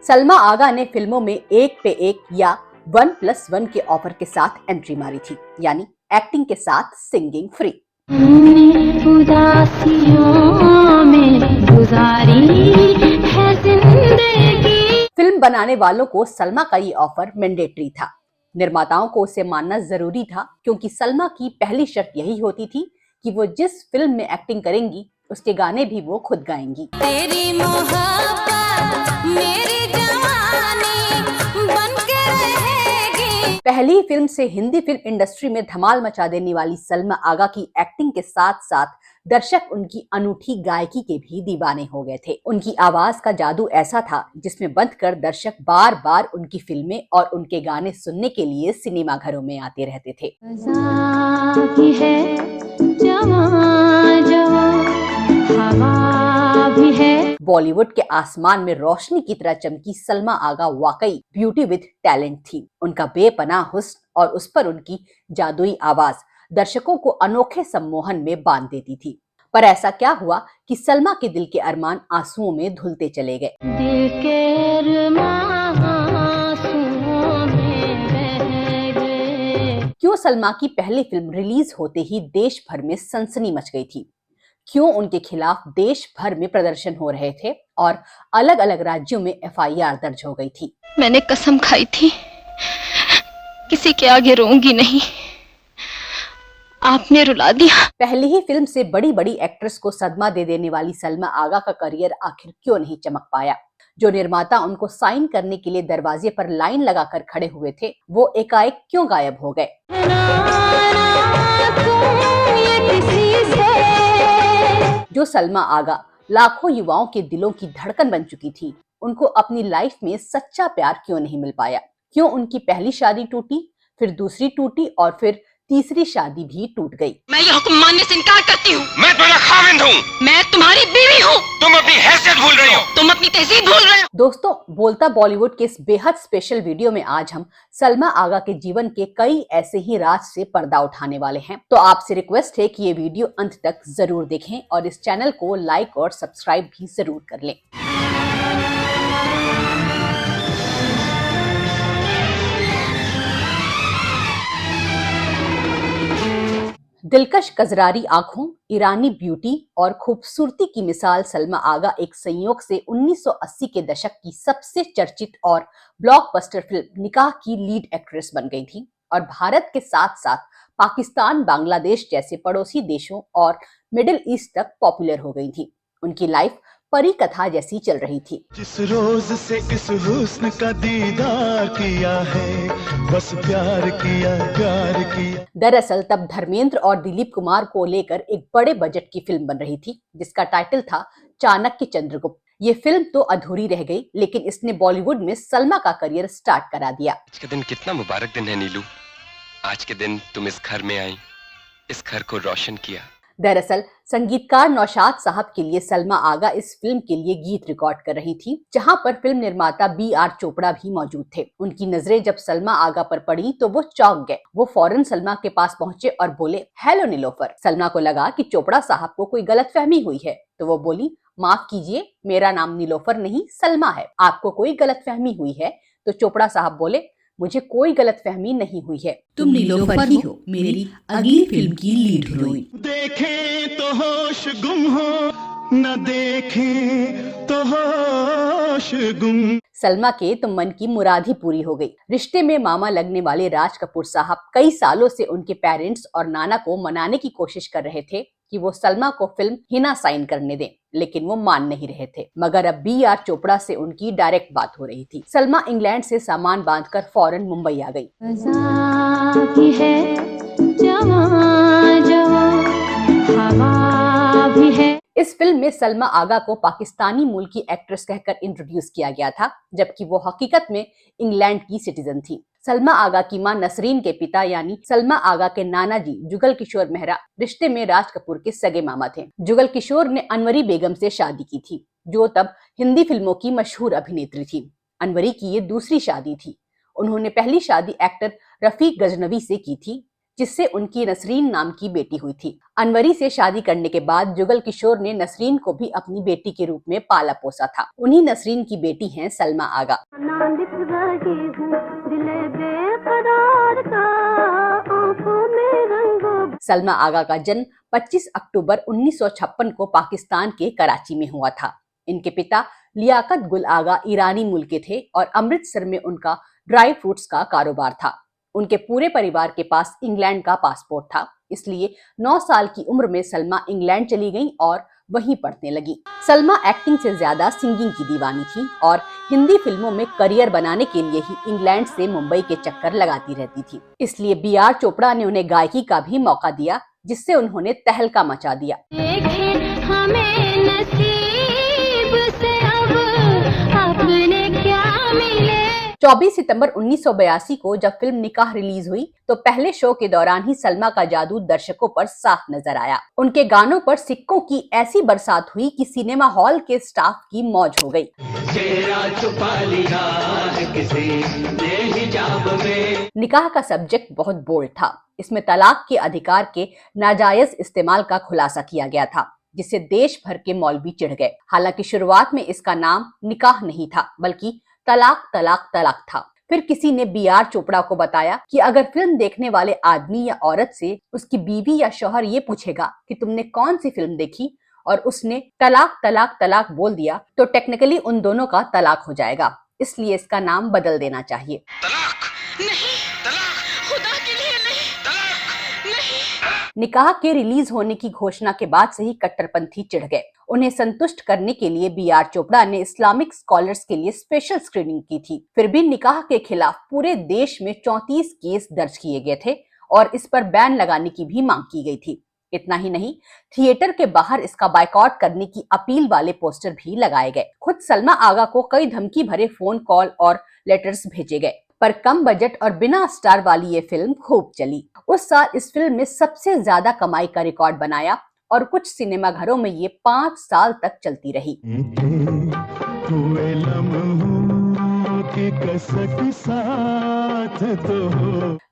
सलमा आगा ने फिल्मों में एक पे एक या 1+1 के ऑफर के साथ एंट्री मारी थी, यानी एक्टिंग के साथ सिंगिंग फ्री। फिल्म बनाने वालों को सलमा का ये ऑफर मैंडेटरी था। निर्माताओं को उसे मानना जरूरी था, क्योंकि सलमा की पहली शर्त यही होती थी कि वो जिस फिल्म में एक्टिंग करेंगी उसके गाने भी वो खुद गाएंगी। तेरी मोहब्बत मेरी जवानी बनके रहेगी। पहली फिल्म से हिंदी फिल्म इंडस्ट्री में धमाल मचा देने वाली सलमा आगा की एक्टिंग के साथ साथ दर्शक उनकी अनूठी गायकी के भी दीवाने हो गए थे। उनकी आवाज का जादू ऐसा था जिसमें बंद कर दर्शक बार बार उनकी फिल्में और उनके गाने सुनने के लिए सिनेमा घरों में आते रहते थे। बॉलीवुड के आसमान में रोशनी की तरह चमकी सलमा आगा वाकई ब्यूटी विद टैलेंट थी। उनका बेपनाह हुस्न और उस पर उनकी जादुई आवाज दर्शकों को अनोखे सम्मोहन में बांध देती थी। पर ऐसा क्या हुआ कि सलमा के दिल के अरमान आंसुओं में धुलते चले गए। दिल के अरमान आंसुओं में बह गए। क्यों सलमा की पहली फिल्म रिलीज होते ही देश भर में सनसनी मच गई थी? क्यों उनके खिलाफ देश भर में प्रदर्शन हो रहे थे और अलग अलग राज्यों में FIR दर्ज हो गई थी? मैंने कसम खाई थी किसी के आगे रोऊंगी नहीं, आपने रुला दिया। पहली ही फिल्म से बड़ी बड़ी एक्ट्रेस को सदमा दे देने वाली सलमा आगा का करियर आखिर क्यों नहीं चमक पाया? जो निर्माता उनको साइन करने के लिए दरवाजे पर लाइन लगाकर खड़े हुए थे, वो एकाएक क्यों गायब हो गए? जो सलमा आगा लाखों युवाओं के दिलों की धड़कन बन चुकी थी, उनको अपनी लाइफ में सच्चा प्यार क्यों नहीं मिल पाया? क्यों उनकी पहली शादी टूटी, फिर दूसरी टूटी और फिर तीसरी शादी भी टूट गई? मैं ये हुक्म मानने से इनकार करती हूँ। मैं तुम्हारा खाविंद हूँ। मैं तुम्हारी बीवी हूँ। तुम अपनी हैसियत भूल रही हो। तुम अपनी तहजीब भूल रहे हो। दोस्तों, बोलता बॉलीवुड के इस बेहद स्पेशल वीडियो में आज हम सलमा आगा के जीवन के कई ऐसे ही राज से पर्दा उठाने वाले हैं। तो आपसे रिक्वेस्ट है कि ये वीडियो अंत तक जरूर देखें और इस चैनल को लाइक और सब्सक्राइब भी जरूर कर लें। दिलकश कजरारी आंखों, ईरानी ब्यूटी और खूबसूरती की मिसाल सलमा आगा एक संयोग से 1980 के दशक की सबसे चर्चित और ब्लॉकबस्टर फिल्म निकाह की लीड एक्ट्रेस बन गई थी और भारत के साथ साथ पाकिस्तान, बांग्लादेश जैसे पड़ोसी देशों और मिडिल ईस्ट तक पॉपुलर हो गई थी। उनकी लाइफ परी कथा जैसी चल रही थी। जिस रोज से इस हुस्न का दीदार किया है, बस प्यार किया, प्यार किया। दरअसल तब धर्मेंद्र और दिलीप कुमार को लेकर एक बड़े बजट की फिल्म बन रही थी जिसका टाइटल था चाणक्य चंद्रगुप्त। ये फिल्म तो अधूरी रह गई, लेकिन इसने बॉलीवुड में सलमा का करियर स्टार्ट करा दिया। आज के दिन कितना मुबारक दिन है नीलू। आज के दिन तुम इस घर में आई, इस घर को रोशन किया। दरअसल संगीतकार नौशाद साहब के लिए सलमा आगा इस फिल्म के लिए गीत रिकॉर्ड कर रही थी, जहां पर फिल्म निर्माता BR चोपड़ा भी मौजूद थे। उनकी नजरें जब सलमा आगा पर पड़ी तो वो चौंक गए। वो फौरन सलमा के पास पहुंचे और बोले, हेलो नीलोफर। सलमा को लगा कि चोपड़ा साहब को कोई गलतफहमी हुई है, तो वो बोली, माफ कीजिए, मेरा नाम नीलोफर नहीं सलमा है, आपको कोई गलतफहमी हुई है? तो चोपड़ा साहब बोले, मुझे कोई गलतफहमी नहीं हुई है, तुम नीलोफर ही हो, मेरी अगली फिल्म की लीड हीरोइन। देखें तो होश गुम हो, न देखें तो होश गुम। सलमा के तो मन की मुराद ही पूरी हो गई। रिश्ते में मामा लगने वाले राज कपूर साहब कई सालों से उनके पेरेंट्स और नाना को मनाने की कोशिश कर रहे थे कि वो सलमा को फिल्म हिना साइन करने दें, लेकिन वो मान नहीं रहे थे। मगर अब BR चोपड़ा से उनकी डायरेक्ट बात हो रही थी। सलमा इंग्लैंड से सामान बांधकर फौरन मुंबई आ गई। इस फिल्म में सलमा आगा को पाकिस्तानी मूल की एक्ट्रेस कहकर इंट्रोड्यूस किया गया था, जबकि वो हकीकत में इंग्लैंड की सिटीजन थी। सलमा आगा की मां नसरीन के पिता यानी सलमा आगा के नाना जी जुगल किशोर मेहरा रिश्ते में राज कपूर के सगे मामा थे। जुगल किशोर ने अनवरी बेगम से शादी की थी, जो तब हिंदी फिल्मों की मशहूर अभिनेत्री थी। अनवरी की ये दूसरी शादी थी। उन्होंने पहली शादी एक्टर रफीक गजनवी से की थी, जिससे उनकी नसरीन नाम की बेटी हुई थी। अनवरी से शादी करने के बाद जुगल किशोर ने नसरीन को भी अपनी बेटी के रूप में पाला पोसा था। उन्हीं नसरीन की बेटी हैं सलमा आगा। सलमा आगा का जन्म 25 अक्टूबर 1956 को पाकिस्तान के कराची में हुआ था। इनके पिता लियाकत गुल आगा ईरानी मूल के थे और अमृतसर में उनका ड्राई फ्रूट्स का कारोबार था। उनके पूरे परिवार के पास इंग्लैंड का पासपोर्ट था, इसलिए 9 साल की उम्र में सलमा इंग्लैंड चली गईं और वहीं पढ़ने लगी। सलमा एक्टिंग से ज्यादा सिंगिंग की दीवानी थी और हिंदी फिल्मों में करियर बनाने के लिए ही इंग्लैंड से मुंबई के चक्कर लगाती रहती थी। इसलिए बी.आर. चोपड़ा ने उन्हें गायकी का भी मौका दिया, जिससे उन्होंने तहलका मचा दिया। 24 सितंबर 1982 को जब फिल्म निकाह रिलीज हुई तो पहले शो के दौरान ही सलमा का जादू दर्शकों पर साफ नजर आया। उनके गानों पर सिक्कों की ऐसी बरसात हुई कि सिनेमा हॉल के स्टाफ की मौज हो गई। निकाह का सब्जेक्ट बहुत बोल्ड था। इसमें तलाक के अधिकार के नाजायज इस्तेमाल का खुलासा किया गया था, जिससे देश भर के मौलवी चिढ़ गए। हालांकि शुरुआत में इसका नाम निकाह नहीं था, बल्कि तलाक तलाक तलाक था। फिर किसी ने बी.आर. चोपड़ा को बताया कि अगर फिल्म देखने वाले आदमी या औरत से उसकी बीवी या शौहर ये पूछेगा कि तुमने कौन सी फिल्म देखी और उसने तलाक तलाक तलाक बोल दिया तो टेक्निकली उन दोनों का तलाक हो जाएगा, इसलिए इसका नाम बदल देना चाहिए। तलाक नहीं, तलाक, खुदा के लिए नहीं, तलाक नहीं। निकाह के रिलीज होने की घोषणा के बाद से ही कट्टरपंथी चिढ़ गए। उन्हें संतुष्ट करने के लिए बी.आर. चोपड़ा ने इस्लामिक स्कॉलर्स के लिए स्पेशल स्क्रीनिंग की थी। फिर भी निकाह के खिलाफ पूरे देश में 34 केस दर्ज किए गए थे और इस पर बैन लगाने की भी मांग की गई थी। इतना ही नहीं, थिएटर के बाहर इसका बायकॉट करने की अपील वाले पोस्टर भी लगाए गए। खुद सलमा आगा को कई धमकी भरे फोन कॉल और लेटर्स भेजे गए, पर कम बजट और बिना स्टार वाली ये फिल्म खूब चली। उस साल इस फिल्म ने सबसे ज्यादा कमाई का रिकॉर्ड बनाया और कुछ सिनेमा घरों में ये 5 साल तक चलती रही।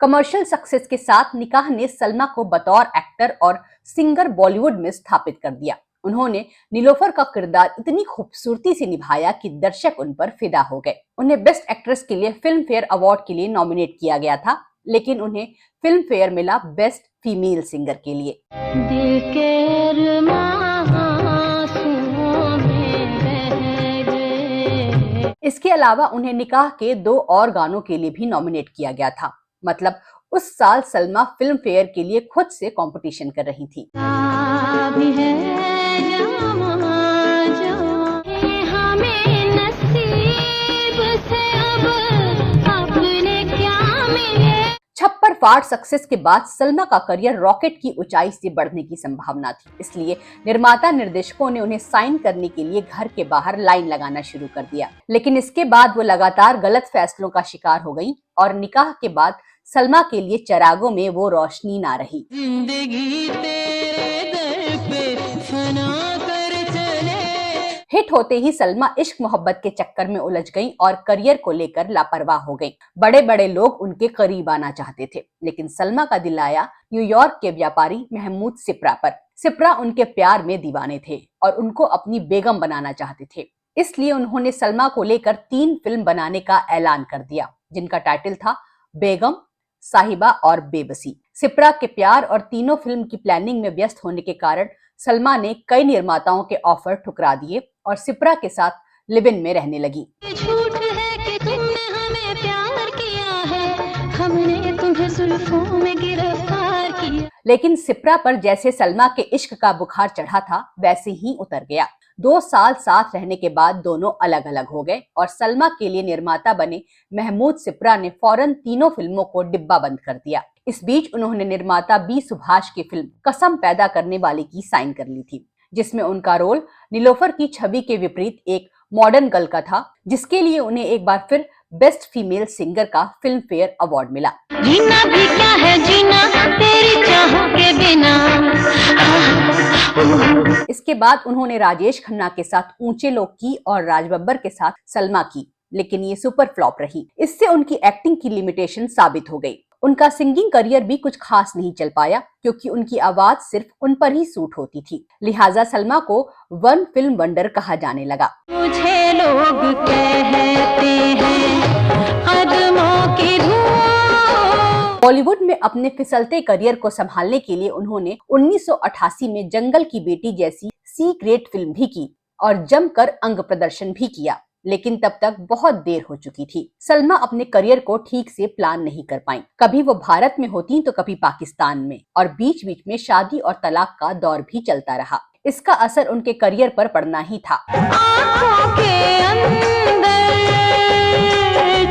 कमर्शियल सक्सेस के साथ निकाह ने सलमा को बतौर एक्टर और सिंगर बॉलीवुड में स्थापित कर दिया। उन्होंने नीलोफर का किरदार इतनी खूबसूरती से निभाया कि दर्शक उन पर फिदा हो गए। उन्हें बेस्ट एक्ट्रेस के लिए फिल्म फेयर अवार्ड के लिए नॉमिनेट किया गया था, लेकिन उन्हें फिल्म फेयर मिला बेस्ट फीमेल सिंगर के लिए। इसके अलावा उन्हें निकाह के 2 और गानों के लिए भी नॉमिनेट किया गया था। मतलब उस साल सलमा फिल्म फेयर के लिए खुद से कंपटीशन कर रही थी। छप्पर फाड़ सक्सेस के बाद सलमा का करियर रॉकेट की ऊंचाई से बढ़ने की संभावना थी, इसलिए निर्माता निर्देशकों ने उन्हें साइन करने के लिए घर के बाहर लाइन लगाना शुरू कर दिया। लेकिन इसके बाद वो लगातार गलत फैसलों का शिकार हो गई और निकाह के बाद सलमा के लिए चिरागों में वो रोशनी ना रही। जिंदगी तेरे दर पे फना कर चले। हिट होते ही सलमा इश्क मोहब्बत के चक्कर में उलझ गईं और करियर को लेकर लापरवाह हो गईं। बड़े बड़े लोग उनके करीब आना चाहते थे, लेकिन सलमा का दिल आया न्यूयॉर्क के व्यापारी महमूद सिप्रा पर। सिप्रा उनके प्यार में दीवाने थे और उनको अपनी बेगम बनाना चाहते थे, इसलिए उन्होंने सलमा को लेकर 3 फिल्म बनाने का ऐलान कर दिया, जिनका टाइटल था बेगम, साहिबा और बेबसी। सिप्रा के प्यार और तीनों फिल्म की प्लानिंग में व्यस्त होने के कारण सलमा ने कई निर्माताओं के ऑफर ठुकरा दिए और सिप्रा के साथ लिव इन में रहने लगी। झूठ है कि तुमने हमें प्यार किया है, हमने तुम्हें जुल्फों में गिरफ्तार किया। लेकिन सिप्रा पर जैसे सलमा के इश्क का बुखार चढ़ा था, वैसे ही उतर गया। 2 साल साथ रहने के बाद दोनों अलग अलग हो गए और सलमा के लिए निर्माता बने महमूद सिप्रा ने फौरन तीनों फिल्मों को डिब्बा बंद कर दिया। इस बीच उन्होंने निर्माता बी सुभाष की फिल्म कसम पैदा करने वाली की साइन कर ली थी, जिसमें उनका रोल नीलोफर की छवि के विपरीत एक मॉडर्न गर्ल का था, जिसके लिए उन्हें एक बार फिर बेस्ट फीमेल सिंगर का फिल्म फेयर अवार्ड मिला। जीना भी क्या है जीना तेरी चाहों के बिना। इसके बाद उन्होंने राजेश खन्ना के साथ ऊंचे लोग की और राज बब्बर के साथ सलमा की, लेकिन ये सुपर फ्लॉप रही। इससे उनकी एक्टिंग की लिमिटेशन साबित हो गई। उनका सिंगिंग करियर भी कुछ खास नहीं चल पाया क्योंकि उनकी आवाज सिर्फ उन पर ही सूट होती थी। लिहाजा सलमा को वन फिल्म वंडर कहा जाने लगा। मुझे लोग कहते हैं कदमों की धूल। बॉलीवुड में अपने फिसलते करियर को संभालने के लिए उन्होंने 1988 में जंगल की बेटी जैसी सी ग्रेट फिल्म भी की और जमकर अंग प्रदर्शन भी किया, लेकिन तब तक बहुत देर हो चुकी थी। सलमा अपने करियर को ठीक से प्लान नहीं कर पाईं। कभी वो भारत में होती तो कभी पाकिस्तान में, और बीच बीच में शादी और तलाक का दौर भी चलता रहा। इसका असर उनके करियर पर पड़ना ही था। आँखों के अंदर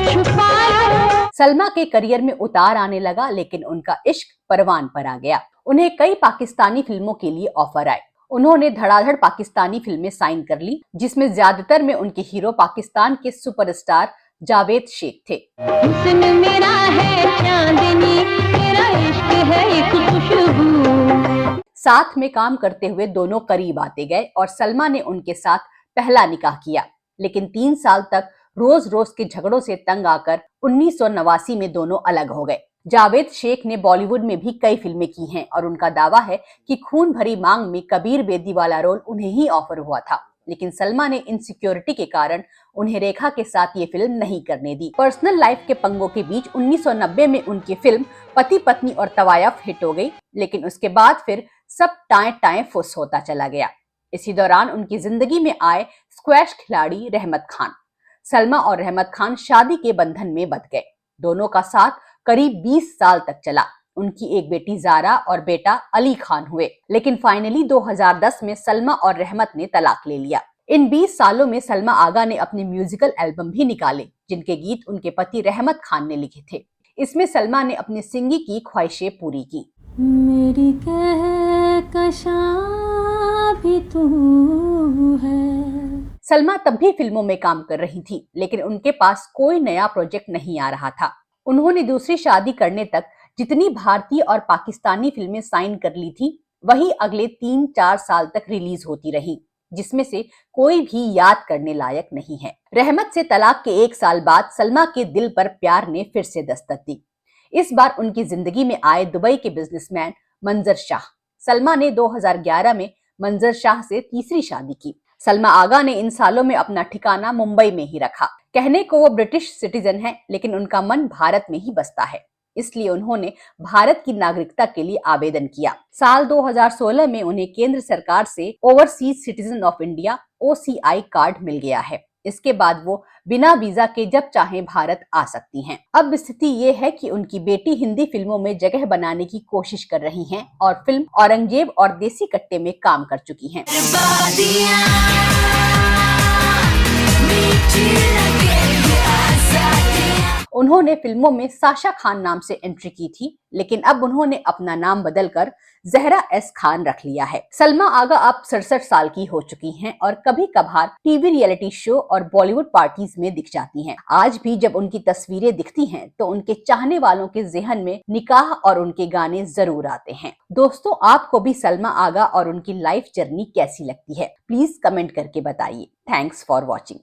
छुपा लो। सलमा के करियर में उतार आने लगा, लेकिन उनका इश्क परवान पर आ गया। उन्हें कई पाकिस्तानी फिल्मों के लिए ऑफर आए। उन्होंने धड़ाधड़ पाकिस्तानी फिल्में साइन कर ली, जिसमें ज्यादातर में उनके हीरो पाकिस्तान के सुपरस्टार जावेद शेख थे। हुस्न मेरा है चांदनी, मेरा इश्क है एक खुशबू। साथ में काम करते हुए दोनों करीब आते गए और सलमा ने उनके साथ पहला निकाह किया, लेकिन 3 साल तक रोज रोज के झगड़ों से तंग आकर 1989 में दोनों अलग हो गए। जावेद शेख ने बॉलीवुड में भी कई फिल्में की हैं और उनका दावा है कि खून भरी मांग में कबीर बेदी वाला रोल उन्हें ही ऑफर हुआ था, लेकिन सलमा ने इनसिक्योरिटी के कारण उन्हें रेखा के साथ ये फिल्म नहीं करने दी। पर्सनल लाइफ के पंगों के बीच 1990 में उनकी फिल्म पति पत्नी और तवायफ हिट हो गई, लेकिन उसके बाद फिर सब टाएं टाएं फुस होता चला गया। इसी दौरान उनकी जिंदगी में आए स्क्वैश खिलाड़ी रहमत खान। सलमा और रहमत खान शादी के बंधन में बंध गए। दोनों का साथ करीब 20 साल तक चला। उनकी एक बेटी जारा और बेटा अली खान हुए, लेकिन फाइनली 2010 में सलमा और रहमत ने तलाक ले लिया। इन 20 सालों में सलमा आगा ने अपने म्यूजिकल एल्बम भी निकाले, जिनके गीत उनके पति रहमत खान ने लिखे थे। इसमें सलमा ने अपनी सिंगिंग की ख्वाहिशें पूरी की। मेरी कहकशां भी तू है। सलमा तब भी फिल्मों में काम कर रही थी, लेकिन उनके पास कोई नया प्रोजेक्ट नहीं आ रहा था। उन्होंने दूसरी शादी करने तक जितनी भारतीय और पाकिस्तानी फिल्में साइन कर ली थी, वही अगले 3-4 साल तक रिलीज होती रही, जिसमें से कोई भी याद करने लायक नहीं है। रहमत से तलाक के 1 साल बाद सलमा के दिल पर प्यार ने फिर से दस्तक दी। इस बार उनकी जिंदगी में आए दुबई के बिजनेसमैन मंजर शाह। सलमा ने 2011 में मंजर शाह से तीसरी शादी की। सलमा आगा ने इन सालों में अपना ठिकाना मुंबई में ही रखा। कहने को वो ब्रिटिश सिटीजन है, लेकिन उनका मन भारत में ही बसता है, इसलिए उन्होंने भारत की नागरिकता के लिए आवेदन किया। साल 2016 में उन्हें केंद्र सरकार से overseas citizen of India OCI card मिल गया है। इसके बाद वो बिना वीजा के जब चाहें भारत आ सकती हैं। अब स्थिति ये है कि उनकी बेटी हिंदी फिल्मों में जगह बनाने की कोशिश कर रही हैं और फिल्म औरंगजेब और देसी कट्टे में काम कर चुकी हैं। उन्होंने फिल्मों में साशा खान नाम से एंट्री की थी, लेकिन अब उन्होंने अपना नाम बदलकर जहरा S खान रख लिया है। सलमा आगा अब 67 साल की हो चुकी हैं और कभी कभार टीवी रियलिटी शो और बॉलीवुड पार्टीज में दिख जाती हैं। आज भी जब उनकी तस्वीरें दिखती हैं तो उनके चाहने वालों के ज़हन में निकाह और उनके गाने जरूर आते हैं। दोस्तों, आपको भी सलमा आगा और उनकी लाइफ जर्नी कैसी लगती है? प्लीज कमेंट करके बताइए। Thanks for watching.